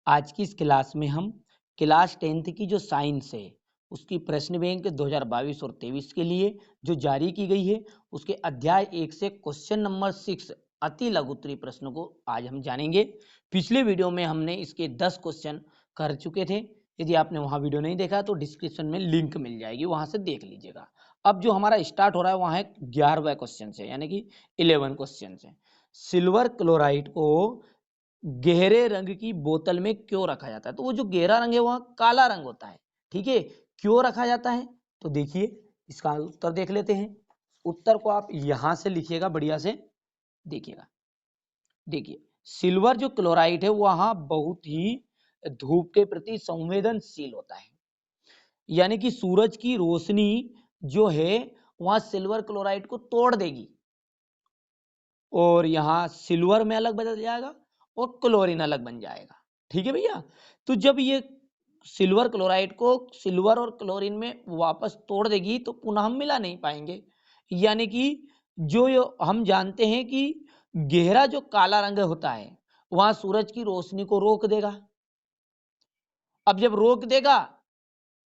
आज की इस क्लास में हम क्लास 10th की जो साइंस है उसकी प्रश्न बैंक 2022 और 23 के लिए जो जारी की गई है उसके अध्याय 1 से क्वेश्चन नंबर 6 अति लघु उत्तरीय प्रश्नों को आज हम जानेंगे। पिछले वीडियो में हमने इसके 10 क्वेश्चन कर चुके थे। यदि आपने वहां वीडियो नहीं देखा तो डिस्क्रिप्शन में लिंक मिल जाएगी, वहां से देख लीजिएगा। अब जो हमारा स्टार्ट हो रहा है वहां 11वां क्वेश्चन से, यानी कि 11 क्वेश्चन से। सिल्वर क्लोराइड को गहरे रंग की बोतल में क्यों रखा जाता है? तो वो जो गहरा रंग है वह काला रंग होता है। ठीक है, क्यों रखा जाता है? तो देखिए इसका उत्तर देख लेते हैं। उत्तर को आप यहां से लिखिएगा, बढ़िया से देखिएगा। देखिए सिल्वर जो क्लोराइड है वहां बहुत ही धूप के प्रति संवेदनशील होता है, यानी कि सूरज की रोशनी जो है वहां सिल्वर क्लोराइड को तोड़ देगी और यहाँ सिल्वर में अलग बदल जाएगा और क्लोरीन अलग बन जाएगा। ठीक है भैया, तो जब ये सिल्वर क्लोराइड को सिल्वर और क्लोरीन में वापस तोड़ देगी तो पुनः हम मिला नहीं पाएंगे, यानी कि जो हम जानते हैं कि गहरा जो काला रंग होता है वहां सूरज की रोशनी को रोक देगा। अब जब रोक देगा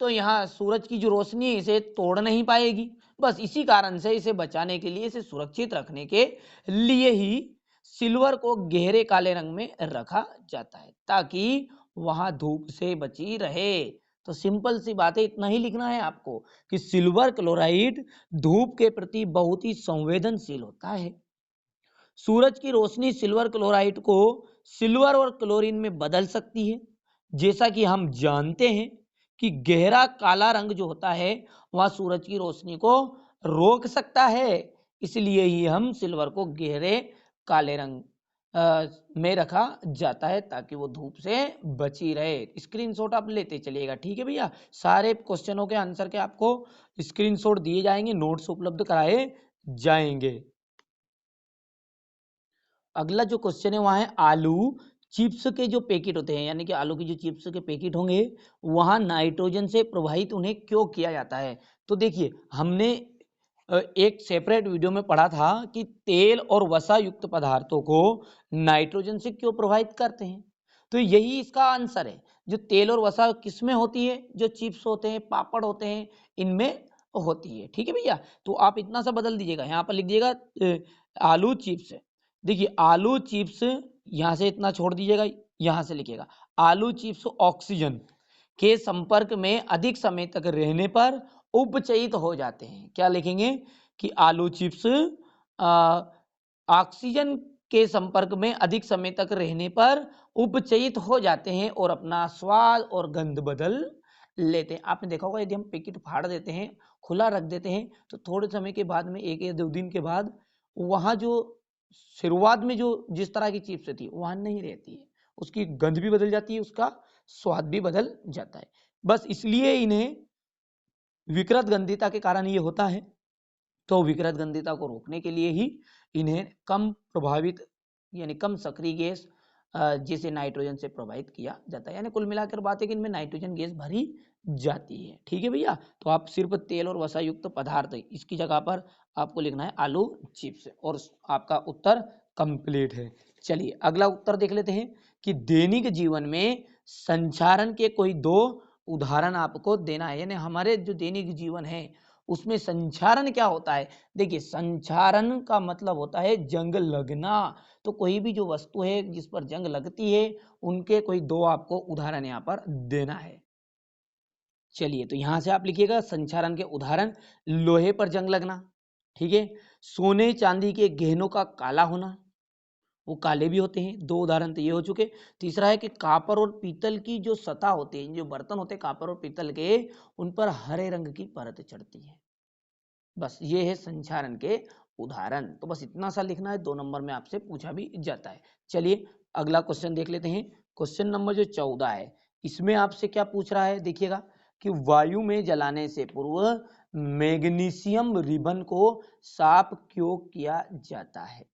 तो यहाँ सूरज की जो रोशनी है इसे तोड़ नहीं पाएगी। बस इसी कारण से इसे बचाने के लिए, इसे सुरक्षित रखने के लिए ही सिल्वर को गहरे काले रंग में रखा जाता है ताकि वहां धूप से बची रहे। तो सिंपल सी बात है, इतना ही लिखना है आपको कि सिल्वर क्लोराइड धूप के प्रति बहुत ही संवेदनशील होता है। सूरज की रोशनी सिल्वर क्लोराइड को सिल्वर और क्लोरीन में बदल सकती है। जैसा कि हम जानते हैं कि गहरा काला रंग जो होता है वह सूरज की रोशनी को रोक सकता है, इसलिए ही हम सिल्वर को गहरे काले रंग में रखा जाता है ताकि वो धूप से बची रहे। स्क्रीनशॉट आप लेते चलिएगा। ठीक है भैया, सारे क्वेश्चनों के आंसर के आपको स्क्रीनशॉट दिए जाएंगे, नोट्स उपलब्ध कराए जाएंगे। अगला जो क्वेश्चन है वहां है आलू चिप्स के जो पैकेट होते हैं, यानी कि आलू की जो चिप्स के पैकेट होंगे वहां नाइट्रोजन से प्रभावित उन्हें क्यों किया जाता है? तो देखिए हमने एक सेपरेट वीडियो में पढ़ा था कि तेल और वसा युक्त पदार्थों को नाइट्रोजन से क्यों प्रभावित करते हैं। तो यही इसका आंसर है। जो तेल और वसा किस में होती है? जो चिप्स होते हैं, पापड़ होते हैं, इनमें होती है। ठीक है भैया, तो आप इतना सा बदल दीजिएगा, यहाँ पर लिख दिएगा आलू चिप्स। देखिए आलू चिप्स यहां से इतना छोड़ दीजिएगा, यहां से लिखिएगा आलू चिप्स ऑक्सीजन के संपर्क में अधिक समय तक रहने पर उपचयित हो जाते हैं। क्या लिखेंगे कि आलू चिप्स ऑक्सीजन के संपर्क में अधिक समय तक रहने पर उपचयित हो जाते हैं और अपना स्वाद और गंध बदल लेते हैं। आपने देखा होगा यदि हम पैकेट फाड़ देते हैं, खुला रख देते हैं, तो थोड़े समय के बाद में, 1 या 2 दिन के बाद, वहां जो शुरुआत में जो जिस तरह की चिप्स थी वहां नहीं रहती है, उसकी गंध भी बदल जाती है, उसका स्वाद भी बदल जाता है। बस इसलिए इन्हें विकृत गंधिता के कारण ये होता है। तो विकृत गंधिता को रोकने के लिए ही इन्हें कम प्रभावित, यानी कम सक्रिय गैस जिसे नाइट्रोजन से प्रभावित किया जाता है। यानी कुल मिलाकर बात है कि इनमें नाइट्रोजन गैस भरी जाती है। ठीक है भैया, तो आप सिर्फ तेल और वसा युक्त पदार्थ इसकी जगह पर आपको लिखना है आलू चिप्स और आपका उत्तर कंप्लीट है। चलिए अगला उत्तर देख लेते हैं कि दैनिक जीवन में संचारण के कोई 2 उदाहरण आपको देना है। यानी हमारे जो दैनिक जीवन है उसमें संचारण क्या होता है? देखिए संचारण का मतलब होता है जंग लगना। तो कोई भी जो वस्तु है जिस पर जंग लगती है उनके कोई 2 आपको उदाहरण यहाँ पर देना है। चलिए तो यहां से आप लिखिएगा संचारण के उदाहरण, लोहे पर जंग लगना, ठीक है, सोने चांदी के गहनों का काला होना, वो काले भी होते हैं, 2 उदाहरण तो ये हो चुके। तीसरा है कि कापर और पीतल की जो सतह होती है, जो बर्तन होते हैं कापर और पीतल के, उन पर हरे रंग की परत चढ़ती है। बस ये है संचारण के उदाहरण। तो बस इतना सा लिखना है, 2 नंबर में आपसे पूछा भी जाता है। चलिए अगला क्वेश्चन देख लेते हैं। क्वेश्चन नंबर जो 14 है इसमें आपसे क्या पूछ रहा है, देखिएगा कि वायु में जलाने से पूर्व मैग्नीशियम रिबन को साफ क्यों किया जाता है?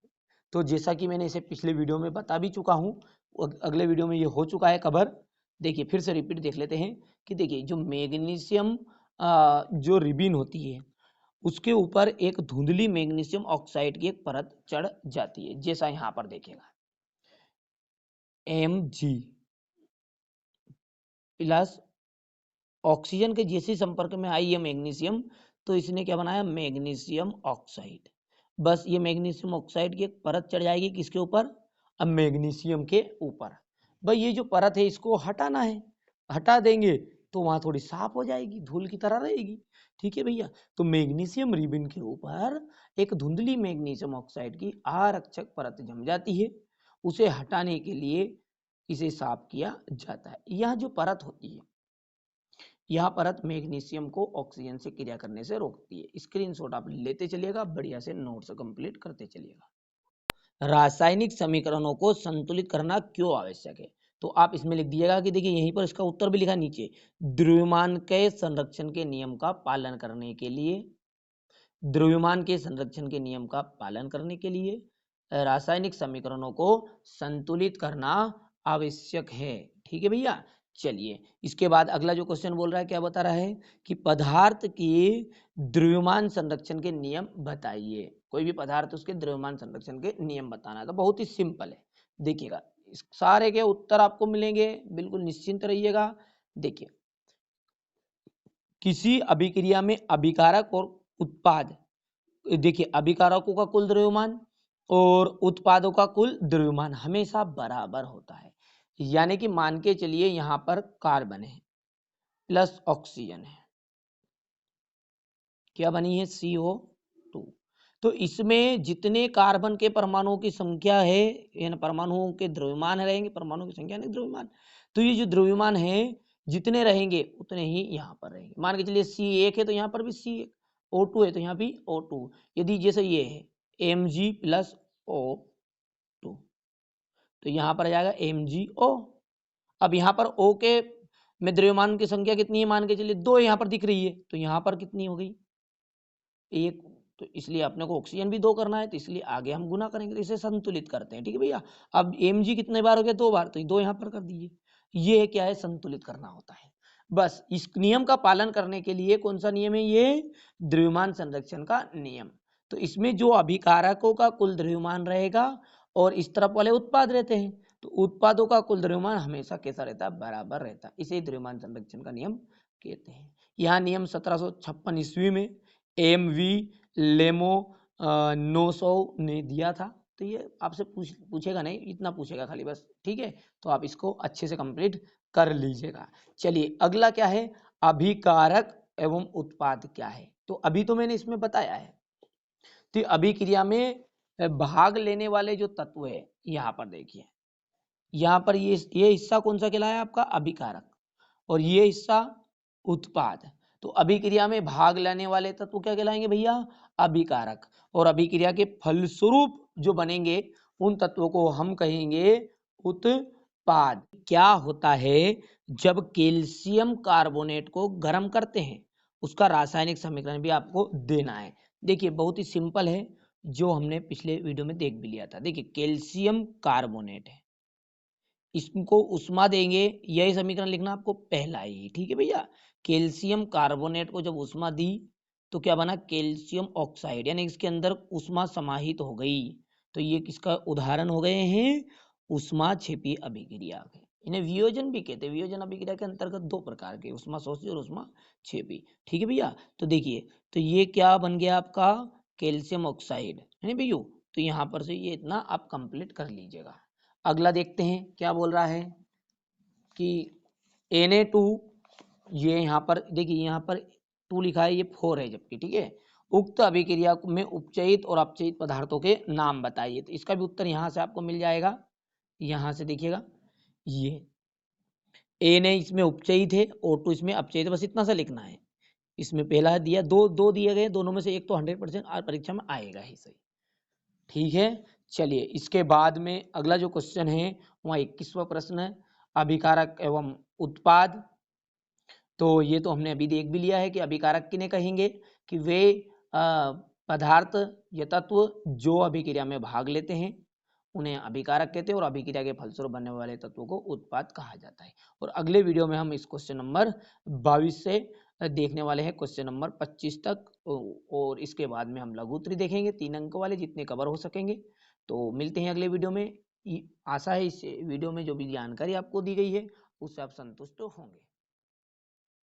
तो जैसा कि मैंने इसे पिछले वीडियो में बता भी चुका हूं, अगले वीडियो में ये हो चुका है कवर। देखिए फिर से रिपीट देख लेते हैं कि देखिए जो मैग्नीशियम जो रिबिन होती है उसके ऊपर एक धुंधली मैग्नीशियम ऑक्साइड की एक परत चढ़ जाती है, जैसा यहां पर देखेगा Mg। प्लस ऑक्सीजन के जैसे संपर्क में आई है मैग्नीशियम, तो इसने क्या बनाया, मैग्नीशियम ऑक्साइड। बस ये मैग्नीशियम ऑक्साइड की एक परत चढ़ जाएगी किसके ऊपर, अब मैग्नीशियम के ऊपर। भाई ये जो परत है इसको हटाना है, हटा देंगे तो वहां थोड़ी साफ हो जाएगी, धूल की तरह रहेगी। ठीक है भैया, तो मैग्नीशियम रिबन के ऊपर एक धुंधली मैग्नीशियम ऑक्साइड की आरक्षक परत जम जाती है। उसे हटाने के लिए इसे साफ किया जाता है। यह जो परत होती है, यह परत मैग्नीशियम को ऑक्सीजन से क्रिया करने से रोकती है। स्क्रीनशॉट आप लेते चलिएगा, बढ़िया से नोट्स कंप्लीट करते चलिएगा। रासायनिक समीकरणों को संतुलित करना क्यों आवश्यक है, तो आप इसमें लिख दीजिएगा कि देखिए यहीं पर इसका उत्तर भी लिखा नीचे, द्रव्यमान के संरक्षण के नियम का पालन करने के लिए, द्रव्यमान के संरक्षण के नियम का पालन करने के लिए रासायनिक समीकरणों को संतुलित करना आवश्यक है। ठीक है भैया, चलिए इसके बाद अगला जो क्वेश्चन बोल रहा है, क्या बता रहा है कि पदार्थ के द्रव्यमान संरक्षण के नियम बताइए। कोई भी पदार्थ उसके द्रव्यमान संरक्षण के नियम बताना है, तो बहुत ही सिंपल है। देखिएगा इस सारे के उत्तर आपको मिलेंगे, बिल्कुल निश्चिंत रहिएगा। देखिए किसी अभिक्रिया में अभिकारक और उत्पाद, देखिए अभिकारकों का कुल द्रव्यमान और उत्पादों का कुल द्रव्यमान हमेशा बराबर होता है। यानी कि मान के चलिए यहां पर कार्बन है प्लस ऑक्सीजन है, क्या बनी है, CO2। तो इसमें जितने कार्बन के परमाणुओं की संख्या है, यानी परमाणुओं के द्रव्यमान रहेंगे, परमाणुओं की संख्या नहीं द्रव्यमान, तो ये जो द्रव्यमान है जितने रहेंगे उतने ही यहाँ पर रहेंगे। मान के चलिए C1 है तो यहाँ पर भी C1, O2 है तो यहाँ भी O2। यदि जैसे ये है Mg प्लस O2 तो यहाँ पर आ जाएगा MgO। अब यहाँ पर O के में द्रव्यमान की संख्या कितनी है, मान के चलिए 2 यहाँ पर दिख रही है, तो यहाँ पर कितनी हो गई, 1। तो इसलिए अपने को ऑक्सीजन भी 2 करना है, तो इसलिए आगे हम गुना करेंगे, तो इसे संतुलित करते हैं। ठीक है भैया, अब Mg कितने बार हो गया, 2 बार, तो 2 यहाँ पर कर दीजिए। ये क्या है, संतुलित करना होता है। बस इस नियम का पालन करने के लिए, कौन सा नियम है ये, द्रव्यमान संरक्षण का नियम। तो इसमें जो अभिकारकों का कुल द्रव्यमान रहेगा और इस तरफ वाले उत्पाद रहते हैं, तो उत्पादों का कुल द्रव्यमान हमेशा कैसा रहता है, बराबर रहता है। इसे द्रव्यमान संरक्षण का नियम कहते हैं। यह नियम 1756 ईस्वी में MV लेमो 900 ने दिया था। तो ये आपसे पूछेगा नहीं, इतना पूछेगा खाली बस। ठीक है, तो आप इसको अच्छे से कंप्लीट कर लीजिएगा। चलिए अगला क्या है, अभिकारक एवं उत्पाद क्या है। तो अभी तो मैंने इसमें बताया है, तो अभिक्रिया में भाग लेने वाले जो तत्व है, यहाँ पर देखिए, यहाँ पर ये हिस्सा कौन सा कहलाया आपका, अभिकारक, और ये हिस्सा उत्पाद। तो अभिक्रिया में भाग लेने वाले तत्व क्या कहलाएंगे भैया, अभिकारक। और अभिक्रिया के फलस्वरूप जो बनेंगे उन तत्वों को हम कहेंगे उत्पाद। क्या होता है, जब कैल्शियम कार्बोनेट को गर्म करते हैं, उसका रासायनिक समीकरण भी आपको देना है। देखिए बहुत ही सिंपल है, जो हमने पिछले वीडियो में देख भी लिया था। देखिए कैल्शियम कार्बोनेट है, इसको उष्मा देंगे, यही समीकरण लिखना आपको पहला ही। ठीक है भैया, कैल्शियम कार्बोनेट को जब उष्मा दी तो क्या बना, कैल्शियम ऑक्साइड, यानी इसके अंदर उष्मा समाहित हो गई। तो ये किसका उदाहरण हो गए हैं, उष्मा छेपी अभिक्रिया के। इन्हें वियोजन भी कहते हैं। वियोजन अभिक्रिया के अंतर्गत 2 प्रकार के, उष्मा शोषी और उष्मा छेपी। ठीक है भैया, तो देखिए तो ये क्या बन गया आपका, कैल्शियम ऑक्साइड है ना भैया। तो यहाँ पर से ये इतना आप कंप्लीट कर लीजिएगा। अगला देखते हैं क्या बोल रहा है कि Na2, ये यहाँ पर देखिए, यहाँ पर 2 लिखा है, ये 4 है जबकि। ठीक है, उक्त अभिक्रिया में उपचयित और अपचयित पदार्थों के नाम बताइए। तो इसका भी उत्तर यहाँ से आपको मिल जाएगा। यहाँ से देखिएगा, ये Na इसमें उपचयित है, O2 इसमें अपचयित, बस इतना सा लिखना है। इसमें पहला दिया, दो दिए गए, दोनों में से एक तो 100% परीक्षा में आएगा ही सही। ठीक है, चलिए इसके बाद में अगला जो क्वेश्चन है वहाँ 21वां प्रश्न है, अभिकारक एवं उत्पाद। तो ये तो हमने अभी देख भी लिया है कि अभिकारक किन्हें कहेंगे, कि वे पदार्थ या तत्व जो अभिक्रिया में भाग लेते हैं उन्हें अभिकारक कहते हैं, और अभिक्रिया के फलस्वरूप बनने वाले तत्वों को उत्पाद कहा जाता है। और अगले वीडियो में हम इस क्वेश्चन नंबर 22 से देखने वाले हैं क्वेश्चन नंबर 25 तक, और इसके बाद में हम लघुत्तरी देखेंगे 3 अंक वाले, जितने कवर हो सकेंगे। तो मिलते हैं अगले वीडियो में। आशा है इस वीडियो में जो भी जानकारी आपको दी गई है उससे आप संतुष्ट होंगे।